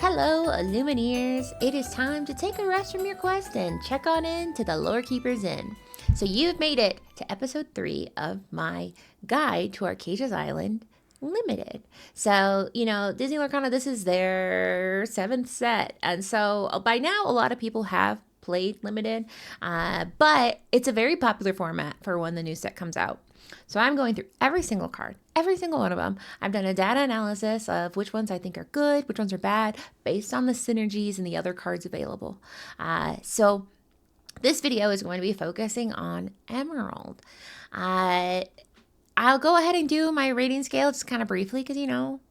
Hello, Lumineers! It is time to take a rest from your quest and check on in to the Lore Keeper's Inn. So you've made it to episode 3 of my guide to Archazia's Island Limited. So, Disney Lorcana, this is their 7th set. And so by now, a lot of people have played Limited, but it's a very popular format for when the new set comes out. So I'm going through every single card, every single one of them. I've done a data analysis of which ones I think are good, which ones are bad, based on the synergies and the other cards available. So this video is going to be focusing on Emerald. I'll go ahead and do my rating scale just kind of briefly because,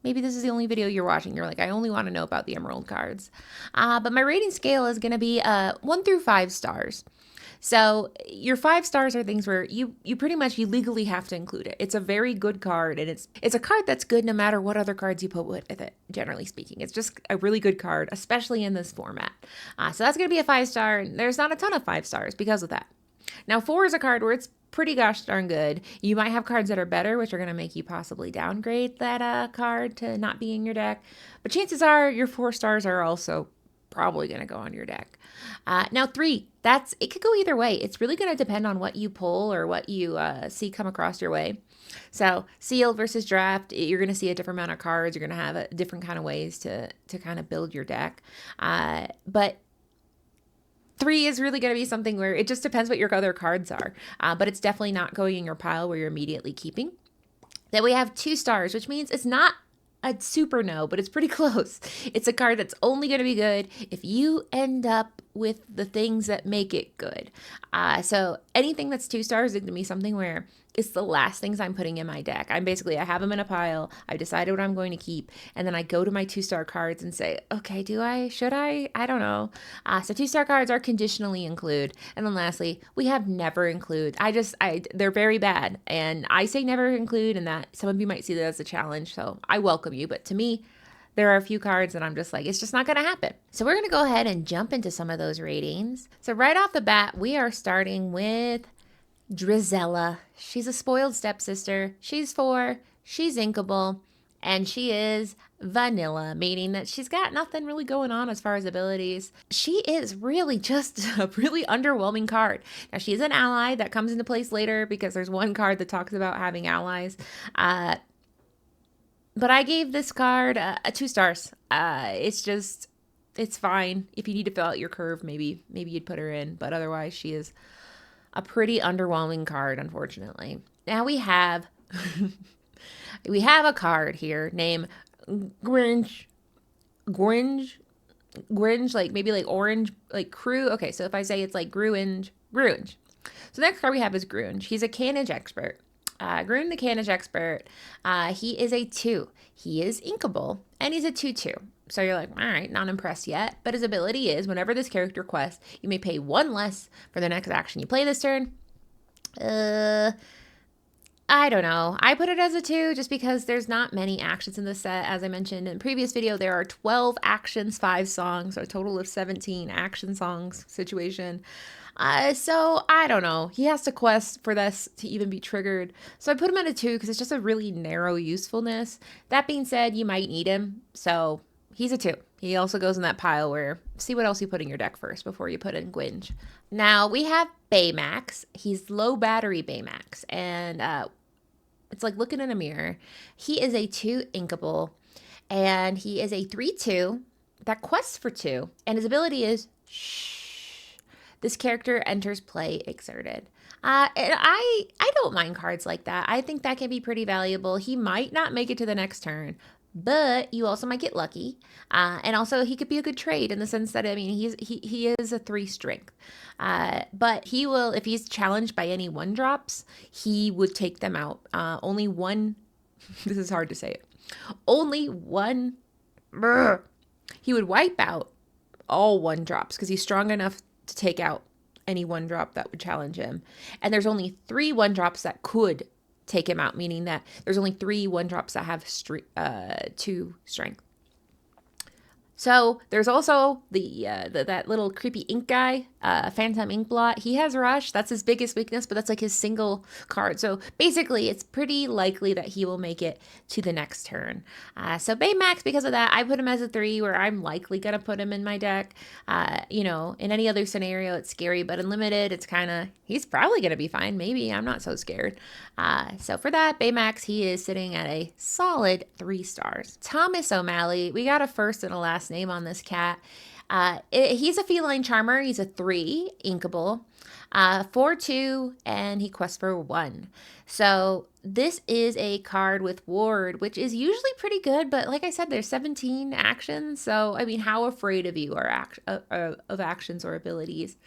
maybe this is the only video you're watching. You're like, I only want to know about the Emerald cards. But my rating scale is going to be 1 through 5 stars. So your 5 stars are things where you pretty much, you legally have to include it. It's a very good card, and it's a card that's good no matter what other cards you put with it, generally speaking. It's just a really good card, especially in this format. So that's going to be a 5 star, and there's not a ton of 5 stars because of that. Now 4 is a card where it's pretty gosh darn good. You might have cards that are better, which are going to make you possibly downgrade that card to not be in your deck. But chances are your 4 stars are also probably going to go on your deck. Now 3, it could go either way. It's really going to depend on what you pull or what you see come across your way. So sealed versus draft, you're going to see a different amount of cards. You're going to have different kind of ways to kind of build your deck. But 3 is really going to be something where it just depends what your other cards are. But it's definitely not going in your pile where you're immediately keeping. Then we have 2 stars, which means it's not a super no, but it's pretty close. It's a card that's only going to be good if you end up with the things that make it good. So anything that's 2 stars is going to be something where it's the last things I'm putting in my deck. I have them in a pile. I've decided what I'm going to keep. And then I go to my 2-star cards and say, okay, should I? I don't know. So 2-star cards are conditionally include. And then lastly, we have never include. They're very bad. And I say never include, and that some of you might see that as a challenge. So I welcome you. But to me, there are a few cards that I'm just like, it's just not going to happen. So we're going to go ahead and jump into some of those ratings. So right off the bat, we are starting with Drizella. She's a spoiled stepsister. She's 4. She's inkable. And she is vanilla, meaning that she's got nothing really going on as far as abilities. She is really just a really underwhelming card. Now, she is an ally that comes into place later because there's one card that talks about having allies. But I gave this card a 2 stars. It's fine. If you need to fill out your curve, maybe you'd put her in. But otherwise, she is a pretty underwhelming card, unfortunately. Now we have a card here named Grinch, like maybe like orange, like Crew. Okay, so if I say it's like Gruinge. So the next card we have is Grunge. He's a Canage expert. Grun the Canage expert. He is a 2. He is inkable, and he's a 2/2. So you're like, all right, not impressed yet. But his ability is whenever this character quests, you may pay 1 less for the next action you play this turn. I don't know. I put it as a 2 just because there's not many actions in this set. As I mentioned in the previous video, there are 12 actions, 5 songs, so a total of 17 action songs situation. So I don't know. He has to quest for this to even be triggered. So I put him at a 2 because it's just a really narrow usefulness. That being said, you might need him. So he's a 2. He also goes in that pile where see what else you put in your deck first before you put in Gwynge. Now we have Baymax. He's low battery Baymax. And it's like looking in a mirror. He is a 2 inkable. And he is a 3/2 that quests for 2. And his ability is shh. This character enters play exerted. And I don't mind cards like that. I think that can be pretty valuable. He might not make it to the next turn, but you also might get lucky. And also he could be a good trade in the sense that, he is a 3 strength. But he will, if he's challenged by any 1-drops, he would take them out. Only one, this is hard to say it. Only one, he would wipe out all 1-drops because he's strong enough to take out any 1-drop that would challenge him. And there's only 3 1-drops that could take him out, meaning that there's only 3 1-drops that have 2 strength. So there's also that little creepy ink guy, Phantom Inkblot. He has Rush. That's his biggest weakness, but that's like his single card. So basically, it's pretty likely that he will make it to the next turn. So Baymax, because of that, I put him as a 3, where I'm likely gonna put him in my deck. In any other scenario, it's scary, but in limited, it's kind of, he's probably gonna be fine. Maybe I'm not so scared. So for that, Baymax, he is sitting at a solid 3 stars. Thomas O'Malley, we got a first and a last name on this cat. He's a feline charmer. He's a 3 inkable, 4/2, and he quests for 1. So this is a card with ward, which is usually pretty good, but like I said, there's 17 actions. So I mean, how afraid of you are of actions or abilities?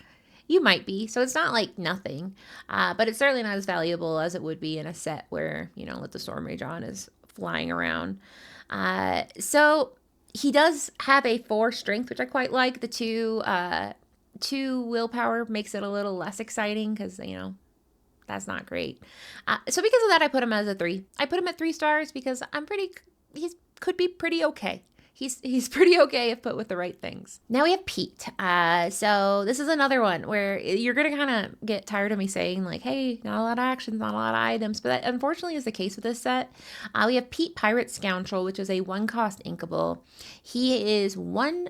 You might be. So it's not like nothing, but it's certainly not as valuable as it would be in a set where, with the Storm Rage on is flying around. So he does have a 4 strength, which I quite like. The 2 willpower makes it a little less exciting because, that's not great. So because of that, I put him as a 3. I put him at 3 stars because he could be pretty okay. He's pretty okay if put with the right things. Now we have Pete. So this is another one where you're going to kind of get tired of me saying like, hey, not a lot of actions, not a lot of items. But that unfortunately is the case with this set. We have Pete Pirate Scoundrel, which is a 1-cost inkable. He is 1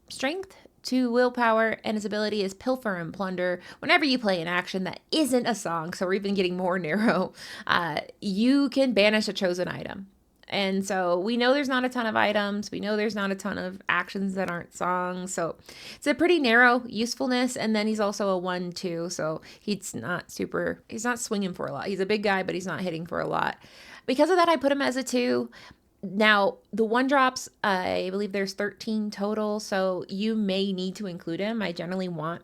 strength, 2 willpower, and his ability is Pilfer and Plunder. Whenever you play an action that isn't a song, so we're even getting more narrow, you can banish a chosen item. And so we know there's not a ton of items. We know there's not a ton of actions that aren't songs. So it's a pretty narrow usefulness. And then he's also a 1/2. So he's not swinging for a lot. He's a big guy, but he's not hitting for a lot. Because of that, I put him as a 2. Now, the 1-drops, I believe there's 13 total. So you may need to include him. I generally want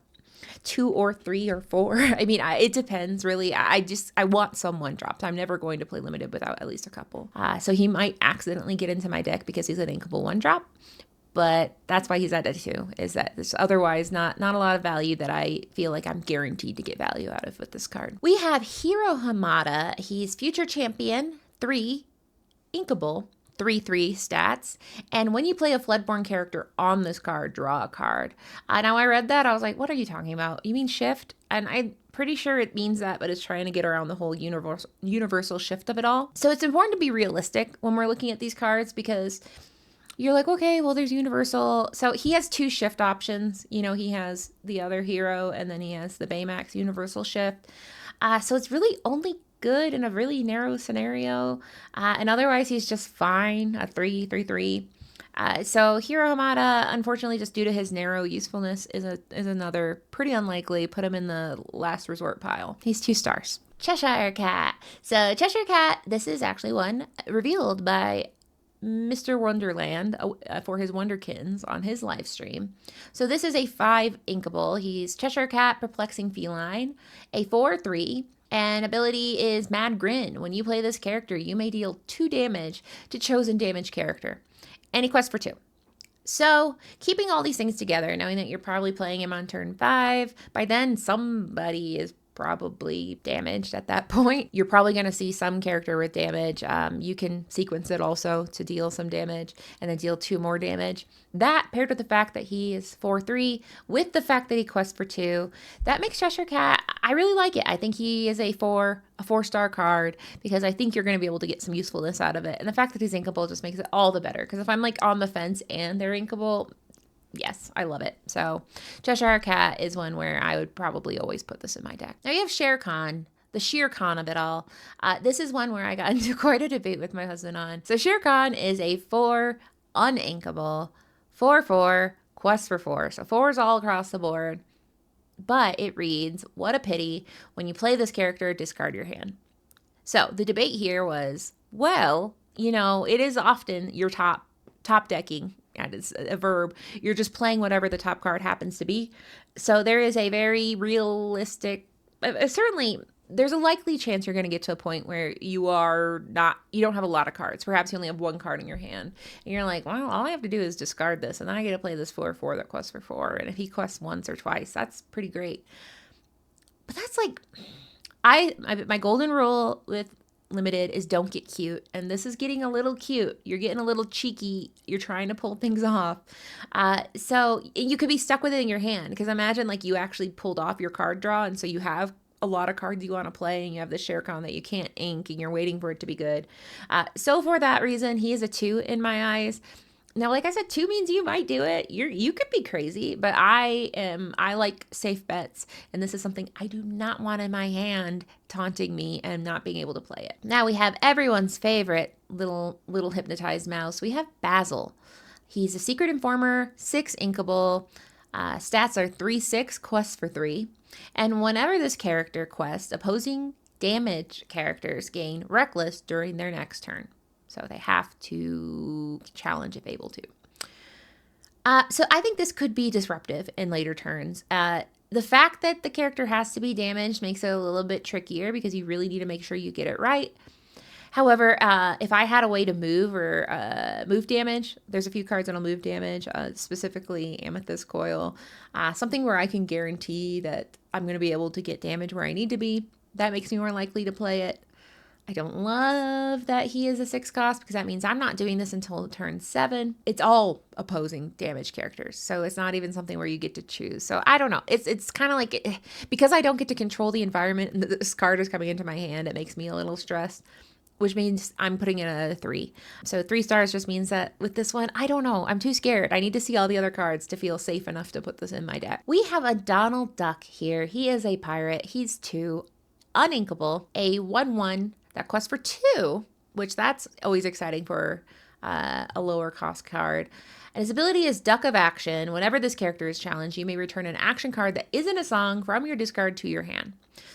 2 or 3 or 4. I mean, it depends really. I want some 1-drops. I'm never going to play limited without at least a couple. So he might accidentally get into my deck because he's an inkable 1-drop. But that's why he's at a 2, is that there's otherwise not a lot of value that I feel like I'm guaranteed to get value out of with this card. We have Hiro Hamada. He's future champion, 3, inkable, 3/3 stats, and when you play a Floodborn character on this card, draw a card. Now I read that, I was like, what are you talking about? You mean shift? And I'm pretty sure it means that, but it's trying to get around the whole universal shift of it all. So it's important to be realistic when we're looking at these cards, because you're like, okay, well, there's universal. So he has 2 shift options. He has the other hero, and then he has the Baymax universal shift. So it's really only good in a really narrow scenario, and otherwise he's just fine, a 3/3/3. So Hiro Hamada, unfortunately, just due to his narrow usefulness, is another pretty unlikely. Put him in the last resort pile. He's 2 stars. Cheshire Cat. So Cheshire Cat, this is actually one revealed by Mr. Wonderland for his Wonderkins on his live stream. So this is a 5 inkable. He's Cheshire Cat, Perplexing Feline, a 4/3. And ability is Mad Grin. When you play this character, you may deal 2 damage to chosen damage character. And he quests for 2. So keeping all these things together, knowing that you're probably playing him on turn 5, by then somebody is probably damaged at that point. You're probably going to see some character with damage. You can sequence it also to deal some damage and then deal 2 more damage. That paired with the fact that he is 4/3, with the fact that he quests for 2, that makes Cheshire Cat, I really like it. I think he is a 4-star card, because I think you're going to be able to get some usefulness out of it. And the fact that he's inkable just makes it all the better, because if I'm like on the fence and they're inkable, yes, I love it. So Cheshire Cat is one where I would probably always put this in my deck. Now you have Shere Khan, the sheer con of it all. This is one where I got into quite a debate with my husband on. So Shere Khan is a 4 uninkable, 4/4, quest for 4. So 4s all across the board. But it reads, what a pity. When you play this character, discard your hand. So the debate here was, well, it is often your top decking. And it's a verb. You're just playing whatever the top card happens to be. So there is a very realistic, certainly there's a likely chance you're going to get to a point where you don't have a lot of cards. Perhaps you only have 1 card in your hand. And you're like, well, all I have to do is discard this. And then I get to play this 4/4 that quests for 4. And if he quests once or twice, that's pretty great. But that's like, my golden rule with limited is Don't Get Cute. And this is getting a little cute. You're getting a little cheeky. You're trying to pull things off. So you could be stuck with it in your hand, because imagine like you actually pulled off your card draw, and so you have a lot of cards you want to play, and you have the share con that you can't ink, and you're waiting for it to be good. So for that reason, he is a 2 in my eyes. Now, like I said, 2 means you might do it. You could be crazy, but I like safe bets, and this is something I do not want in my hand taunting me and not being able to play it. Now we have everyone's favorite little hypnotized mouse. We have Basil. He's a secret informer, 6 inkable. Stats are 3/6, quests for 3. And whenever this character quests, opposing damage characters gain reckless during their next turn. So they have to challenge if able to. So I think this could be disruptive in later turns. The fact that the character has to be damaged makes it a little bit trickier, because you really need to make sure you get it right. However, if I had a way to move or move damage, there's a few cards that'll move damage, specifically Amethyst Coil, something where I can guarantee that I'm going to be able to get damage where I need to be. That makes me more likely to play it. I don't love that he is a 6 cost, because that means I'm not doing this until turn 7. It's all opposing damage characters, so it's not even something where you get to choose. So I don't know. It's kind of like, because I don't get to control the environment and this card is coming into my hand, it makes me a little stressed, which means I'm putting it at a 3. So 3 stars just means that with this one, I don't know. I'm too scared. I need to see all the other cards to feel safe enough to put this in my deck. We have a Donald Duck here. He is a pirate. He's 2, uninkable, a 1/1 that quests for 2, which that's always exciting for a lower cost card. And his ability is Duck of Action. Whenever this character is challenged, you may return an action card that isn't a song from your discard to your hand.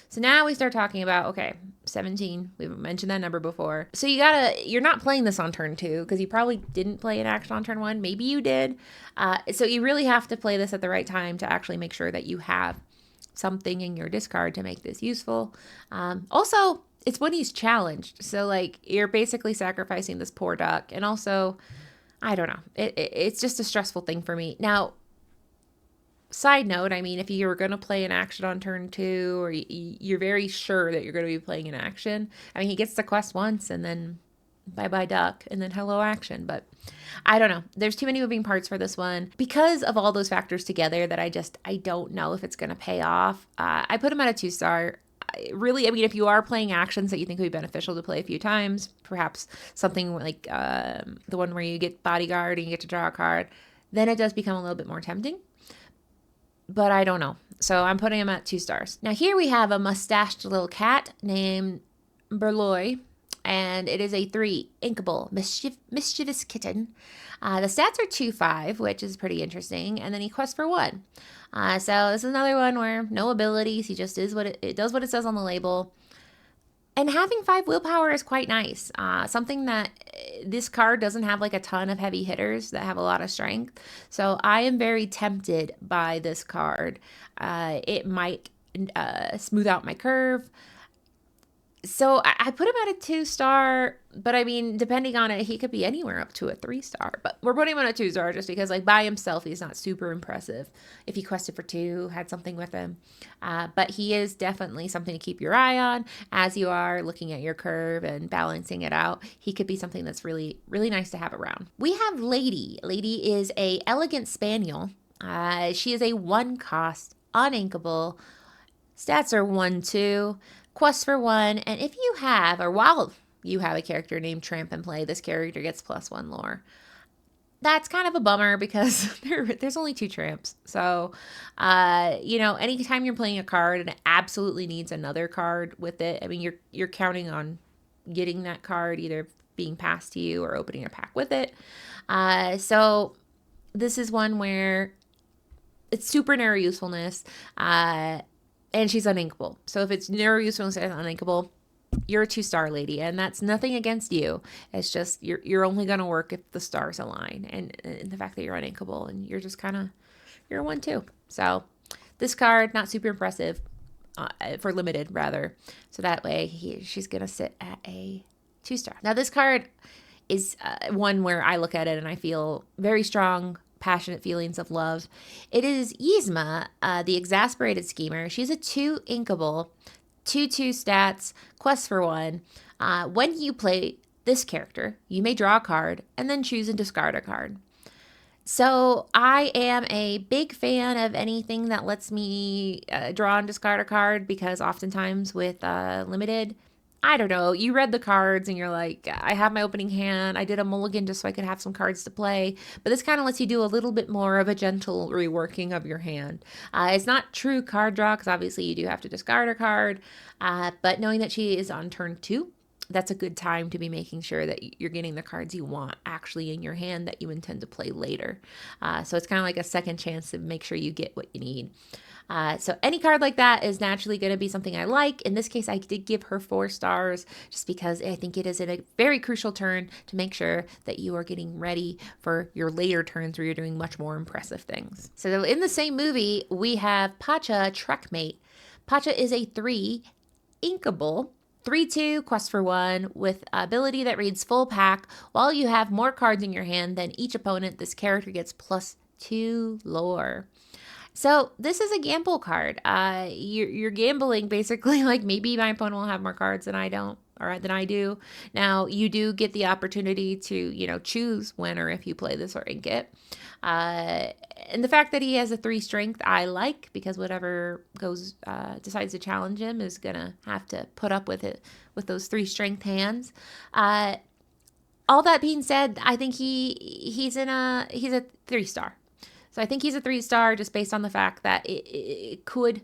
So now we start talking about, okay, 17. We've mentioned that number before. So you're not playing this on turn 2, because you probably didn't play an action on turn 1. Maybe you did. So you really have to play this at the right time to actually make sure that you have something in your discard to make this useful. Also, it's when he's challenged. So like you're basically sacrificing this poor duck. And also, I don't know. It's just a stressful thing for me. Now, side note, I mean, if you were going to play an action on turn 2, or you're very sure that you're going to be playing an action, I mean, he gets the quest once and then bye-bye duck and then hello action. But I don't know. There's too many moving parts for this one because of all those factors together that I don't know if it's going to pay off. I put him at a 2-star. Really, I mean, if you are playing actions that you think would be beneficial to play a few times, perhaps something like the one where you get Bodyguard and you get to draw a card, then it does become a little bit more tempting. But I don't know. So I'm putting him at 2 stars. Now here we have a mustached little cat named Burloy, and it is a 3 inkable mischievous kitten. The stats are 2/5, which is pretty interesting, and then he quests for 1. So this is another one where no abilities. He just is it does what it says on the label. And having 5 willpower is quite nice. Something that this card doesn't have like a ton of heavy hitters that have a lot of strength. So I am very tempted by this card. It might smooth out my curve. So I put him at a 2-star, but I mean, depending on it, he could be anywhere up to a 3-star. But we're putting him on a 2-star just because, like, by himself, he's not super impressive. If he quested for 2, had something with him. But he is definitely something to keep your eye on as you are looking at your curve and balancing it out. He could be something that's really, really nice to have around. We have Lady. Lady is a elegant spaniel. She is a 1-cost, uninkable. Stats are 1/2. Quest for 1, and if you have, or while you have a character named Tramp in play, this character gets +1 lore. That's kind of a bummer because there's only 2 tramps. So, anytime you're playing a card and it absolutely needs another card with it, I mean, you're counting on getting that card either being passed to you or opening a pack with it. So this is one where it's super narrow usefulness. And she's uninkable. So if it's narrow usefulness and uninkable, you're a 2-star lady, and that's nothing against you. It's just you're only gonna work if the stars align, and the fact that you're uninkable and you're just you're a 1/2. So this card not super impressive for limited rather. So that way she's gonna sit at a 2-star. Now this card is one where I look at it and I feel very strong, passionate feelings of love. It is Yzma, the exasperated schemer. She's a 2 inkable, 2/2 stats, quest for 1. When you play this character, you may draw a card and then choose and discard a card. So I am a big fan of anything that lets me draw and discard a card, because oftentimes with limited, I don't know, you read the cards and you're like, I have my opening hand. I did a mulligan just so I could have some cards to play. But this kind of lets you do a little bit more of a gentle reworking of your hand. It's not true card draw, because obviously you do have to discard a card. But knowing that she is on turn 2, that's a good time to be making sure that you're getting the cards you want actually in your hand that you intend to play later. So it's kind of like a second chance to make sure you get what you need. So any card like that is naturally going to be something I like. In this case, I did give her 4 stars just because I think it is in a very crucial turn to make sure that you are getting ready for your later turns where you're doing much more impressive things. So in the same movie, we have Pacha Trekmate. Pacha is a 3 inkable 3/2 quest for 1 with ability that reads full pack. While you have more cards in your hand than each opponent, this character gets +2 lore. So this is a gamble card. You're gambling basically, like maybe my opponent will have more cards than I don't, or than I do. Now you do get the opportunity to, choose when or if you play this or ink it. And the fact that he has a 3 strength, I like, because whatever decides to challenge him is gonna have to put up with it with those 3 strength hands. All that being said, I think he's a 3-star. So I think he's a 3-star just based on the fact that it could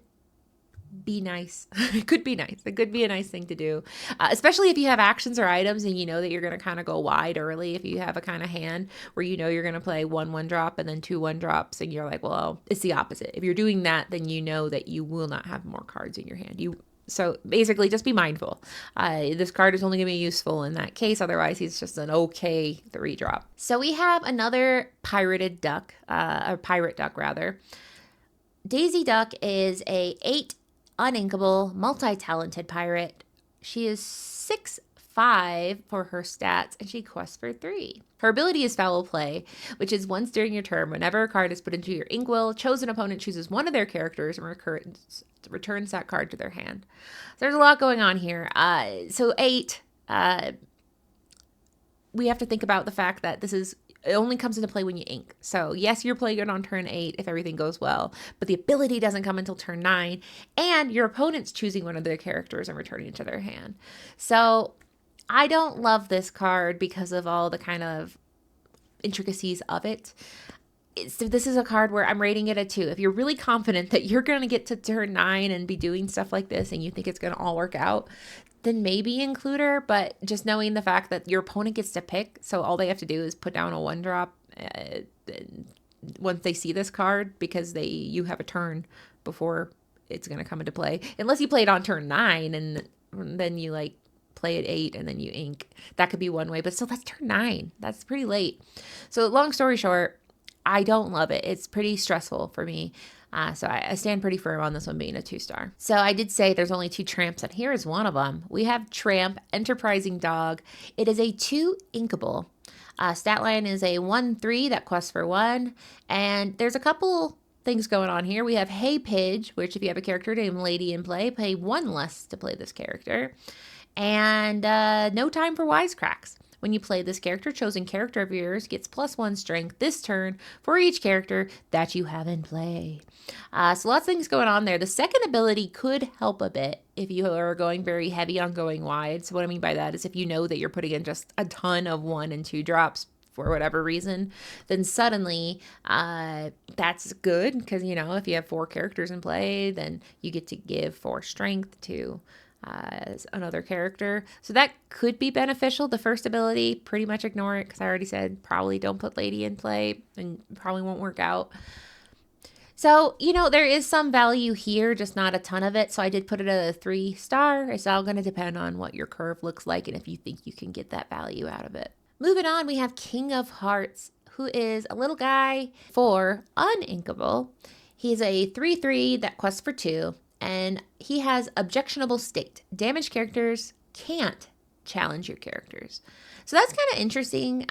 be nice. It could be nice. It could be a nice thing to do, especially if you have actions or items and you know that you're going to kind of go wide early. If you have a kind of hand where you know you're going to play 1/1 drop and then 2/1 drops, and you're like, well, it's the opposite. If you're doing that, then you know that you will not have more cards in your hand. So basically, just be mindful. This card is only going to be useful in that case. Otherwise, he's just an okay 3-drop. So we have another pirated duck, or pirate duck rather. Daisy Duck is a 8 uninkable, multi-talented pirate. She is 6'5" for her stats, and she quests for 3. Her ability is Foul Play, which is once during your turn, whenever a card is put into your inkwell, chosen opponent chooses one of their characters and returns that card to their hand. So there's a lot going on here. So 8, we have to think about the fact that it only comes into play when you ink. So yes, you're playing it on turn 8 if everything goes well, but the ability doesn't come until turn 9, and your opponent's choosing one of their characters and returning it to their hand. So I don't love this card because of all the kind of intricacies of it. This is a card where I'm rating it a 2. If you're really confident that you're going to get to turn 9 and be doing stuff like this and you think it's going to all work out, then maybe include her. But just knowing the fact that your opponent gets to pick, so all they have to do is put down a 1-drop once they see this card, because you have a turn before it's going to come into play. Unless you play it on turn 9 and then you play at 8 and then you ink. That could be one way, but still, that's turn 9. That's pretty late. So long story short, I don't love it. It's pretty stressful for me. So I stand pretty firm on this one being a 2-star. So I did say there's only 2 tramps, and here is one of them. We have Tramp, Enterprising Dog. It is a 2 inkable. Stat line is a 1/3 that quests for 1. And there's a couple things going on here. We have Hey Pidge, which if you have a character named Lady in play, pay 1 less to play this character. And No Time for Wisecracks. When you play this character, chosen character of yours gets +1 strength this turn for each character that you have in play. So lots of things going on there. The second ability could help a bit if you are going very heavy on going wide. So what I mean by that is if you know that you're putting in just a ton of 1 and 2 drops for whatever reason, then suddenly that's good, because, if you have 4 characters in play, then you get to give 4 strength to another character. So that could be beneficial. The first ability, pretty much ignore it, because I already said probably don't put Lady in play and probably won't work out. So, there is some value here, just not a ton of it. So I did put it at a 3-star. It's all going to depend on what your curve looks like and if you think you can get that value out of it. Moving on, we have King of Hearts, who is a little guy for uninkable. He's a 3/3 that quests for 2. And he has Objectionable State. Damaged characters can't challenge your characters. So that's kind of interesting.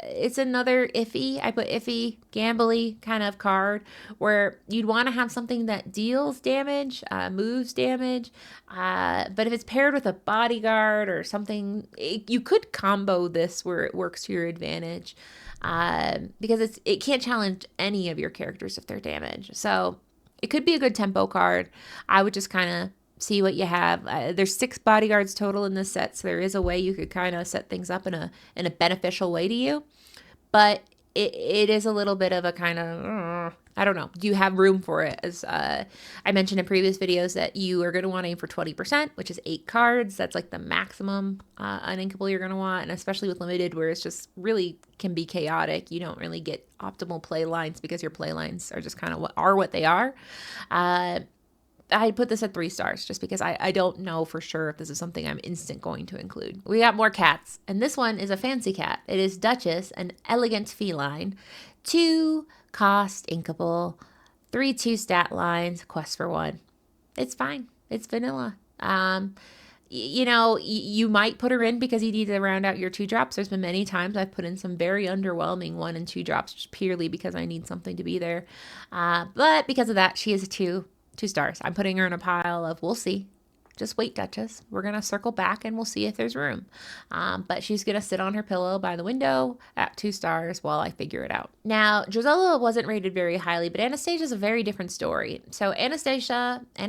It's another iffy, I put iffy, gambly kind of card where you'd want to have something that deals damage, moves damage. But if it's paired with a bodyguard or something, you could combo this where it works to your advantage. Because it can't challenge any of your characters if they're damaged. So it could be a good tempo card. I would just kind of see what you have. There's 6 bodyguards total in this set, so there is a way you could kind of set things up in a beneficial way to you. But it is a little bit of a kind of, I don't know. Do you have room for it? As I mentioned in previous videos that you are going to want to aim for 20%, which is 8 cards. That's like the maximum uninkable you're going to want. And especially with limited where it's just really can be chaotic. You don't really get optimal play lines because your play lines are just kind of what they are. I put this at 3 stars just because I don't know for sure if this is something I'm instant going to include. We got more cats, and this one is a fancy cat. It is Duchess, an elegant feline, 2 cost inkable, 3/2 stat lines, quest for 1. It's fine. It's vanilla. You might put her in because you need to round out your 2 drops. There's been many times I've put in some very underwhelming 1 and 2 drops just purely because I need something to be there. But because of that, she is a 2 stars. I'm putting her in a pile of we'll see. Just wait, Duchess. We're going to circle back and we'll see if there's room. But she's going to sit on her pillow by the window at 2 stars while I figure it out. Now, Drizella wasn't rated very highly, but Anastasia is a very different story. So Anastasia? I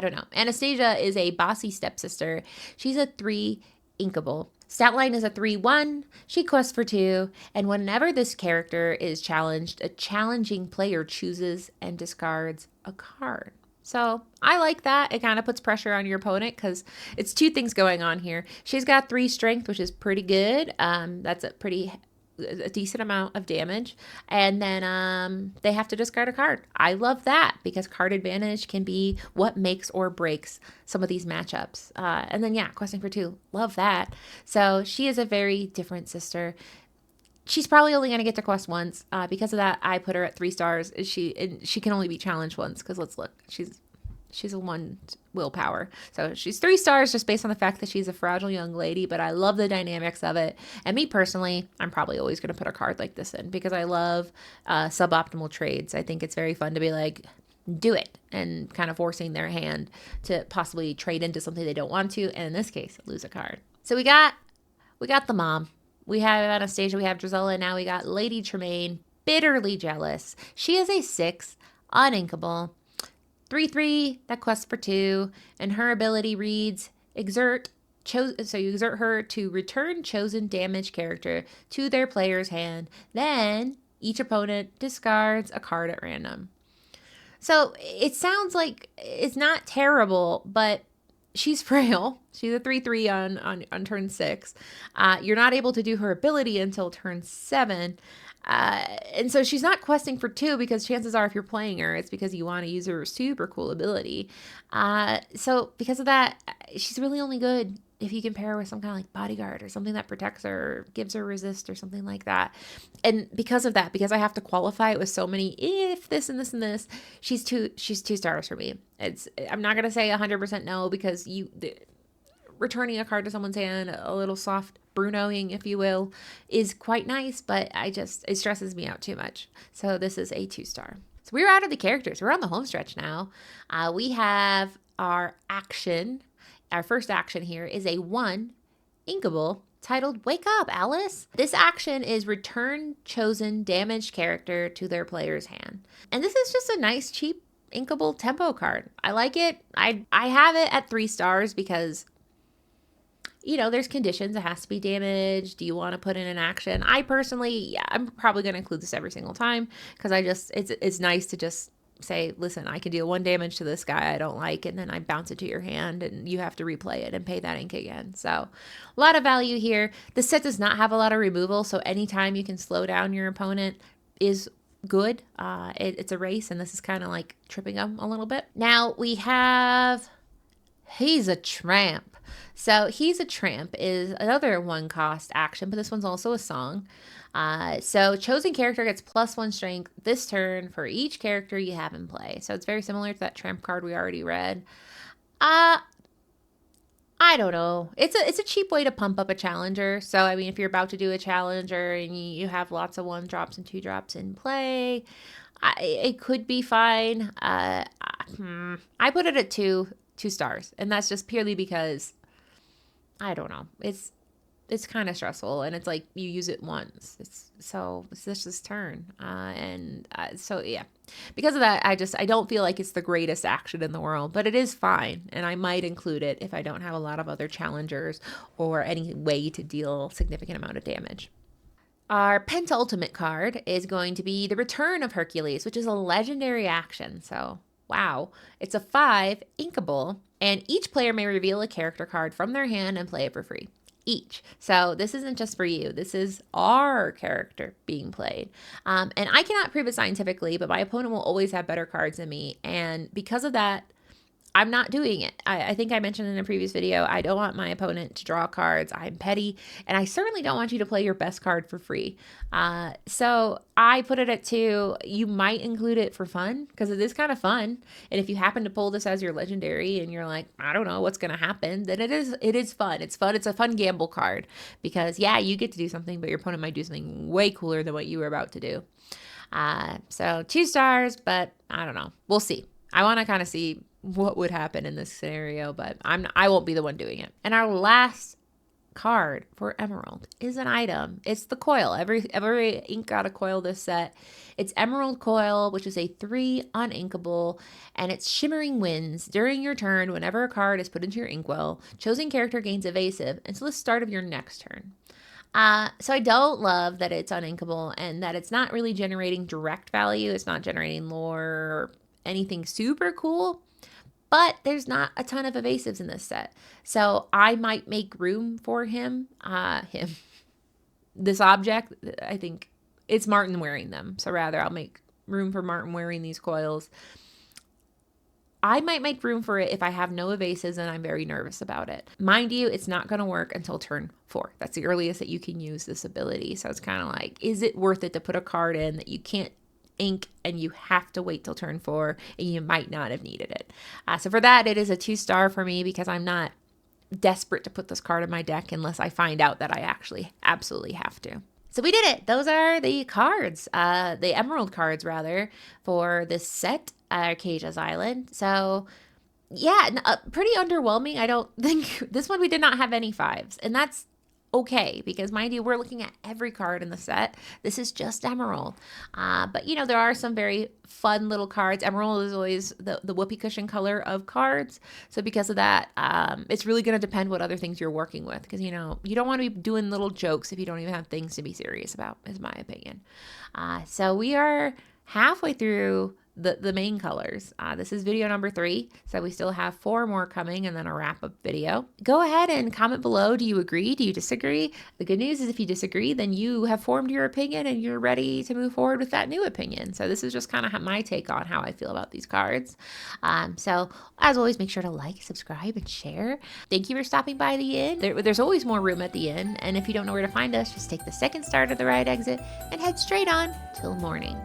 don't know. Anastasia is a bossy stepsister. She's a 3 inkable. Stat line is a 3/1. She quests for 2. And whenever this character is challenged, a challenging player chooses and discards a card. So I like that. It kind of puts pressure on your opponent because it's 2 things going on here. She's got 3 strength, which is pretty good. That's a decent amount of damage. And then they have to discard a card. I love that because card advantage can be what makes or breaks some of these matchups. And then, questing for 2. Love that. So she is a very different sister. She's probably only going to get to quest once. Because of that, I put her at 3 stars. She can only be challenged once because let's look. She's a 1 willpower. So she's 3 stars just based on the fact that she's a fragile young lady, but I love the dynamics of it. And me personally, I'm probably always going to put a card like this in because I love suboptimal trades. I think it's very fun to be like, do it, and kind of forcing their hand to possibly trade into something they don't want to. And in this case, lose a card. So we got the mom. We have Anastasia, we have Drizella, and now we got Lady Tremaine, bitterly jealous. She is a 6, uninkable. 3/3, that quests for 2, and her ability reads, so you exert her to return chosen damaged character to their player's hand. Then each opponent discards a card at random. So it sounds like it's not terrible, but she's frail. She's a 3/3 on turn 6. You're not able to do her ability until turn 7. And so she's not questing for 2 because chances are if you're playing her, it's because you want to use her super cool ability. So because of that, she's really only good if you compare her with some kind of like bodyguard or something that protects her or gives her resist or something like that. And because of that, because I have to qualify it with so many if this and this and this, she's 2 stars for me. I'm not going to say 100% no because returning a card to someone's hand, a little soft Brunoing, if you will, is quite nice, but it stresses me out too much. So this is a 2 star. So we're out of the characters. We're on the home stretch now. We have our action. Our first action here is a 1 inkable titled Wake Up, Alice. This action is return chosen damaged character to their player's hand. And this is just a nice, cheap, inkable tempo card. I like it. I have it at 3 stars because there's conditions. It has to be damaged. Do you want to put in an action? I personally, I'm probably going to include this every single time because it's nice to just say, listen, I can deal 1 damage to this guy I don't like, and then I bounce it to your hand, and you have to replay it and pay that ink again. So a lot of value here. The set does not have a lot of removal, so anytime you can slow down your opponent is good. It's a race, and this is kind of like tripping them a little bit. Now we have He's a Tramp. So He's a Tramp is another 1 cost action, but this one's also a song. So chosen character gets +1 strength this turn for each character you have in play. So it's very similar to that Tramp card we already read. I don't know. It's a cheap way to pump up a challenger. So I mean, if you're about to do a challenger and you have lots of 1 drops and 2 drops in play, it could be fine. I put it at two stars, and that's just purely because I don't know. It's kind of stressful, and it's like you use it once. It's just this turn, so yeah. Because of that, I don't feel like it's the greatest action in the world, but it is fine, and I might include it if I don't have a lot of other challengers or any way to deal significant amount of damage. Our penultimate card is going to be the Return of Hercules, which is a legendary action. So, wow. It's a 5 inkable, and each player may reveal a character card from their hand and play it for free. Each. So this isn't just for you. This is our character being played. And I cannot prove it scientifically, but my opponent will always have better cards than me. And because of that, I'm not doing it. I think I mentioned in a previous video, I don't want my opponent to draw cards. I'm petty, and I certainly don't want you to play your best card for free. So I put it at 2. You might include it for fun, because it is kind of fun. And if you happen to pull this as your legendary and you're like, I don't know what's going to happen, then it is fun. It's fun. It's a fun gamble card, because yeah, you get to do something, but your opponent might do something way cooler than what you were about to do. So 2 stars, but I don't know. We'll see. I want to kind of see what would happen in this scenario, but I won't be the one doing it. And our last card for Emerald is an item. It's the coil. Every ink got a coil this set. It's Emerald Coil, which is a 3 uninkable, and it's Shimmering Winds. During your turn, whenever a card is put into your inkwell, chosen character gains evasive until the start of your next turn. So I don't love that it's uninkable and that it's not really generating direct value. It's not generating lore or anything super cool. But there's not a ton of evasives in this set. So I might make room for him. This object, I think it's Martin wearing them. So rather, I'll make room for Martin wearing these coils. I might make room for it if I have no evasives and I'm very nervous about it. Mind you, it's not going to work until turn 4. That's the earliest that you can use this ability. So it's kind of like, is it worth it to put a card in that you can't ink and you have to wait till turn 4 and you might not have needed it. So for that, it is a 2 star for me, because I'm not desperate to put this card in my deck unless I find out that I actually absolutely have to. So we did it. Those are the cards, the Emerald cards rather, for this set, Archazia's Island. So yeah, pretty underwhelming. I don't think this one, we did not have any 5s, and that's okay, because mind you, we're looking at every card in the set. This is just Emerald. But you know, there are some very fun little cards. Emerald is always the whoopee cushion color of cards. So because of that, it's really going to depend what other things you're working with, because you know, you don't want to be doing little jokes if you don't even have things to be serious about, is my opinion. So we are halfway through the main colors. This is video number 3, so we still have 4 more coming and then a wrap-up video. Go ahead and comment below. Do you agree? Do you disagree? The good news is if you disagree, then you have formed your opinion and you're ready to move forward with that new opinion. So this is just kind of my take on how I feel about these cards. So as always, make sure to like, subscribe, and share. Thank you for stopping by the inn. There's always more room at the inn, and if you don't know where to find us, just take the second start of the right exit and head straight on till morning.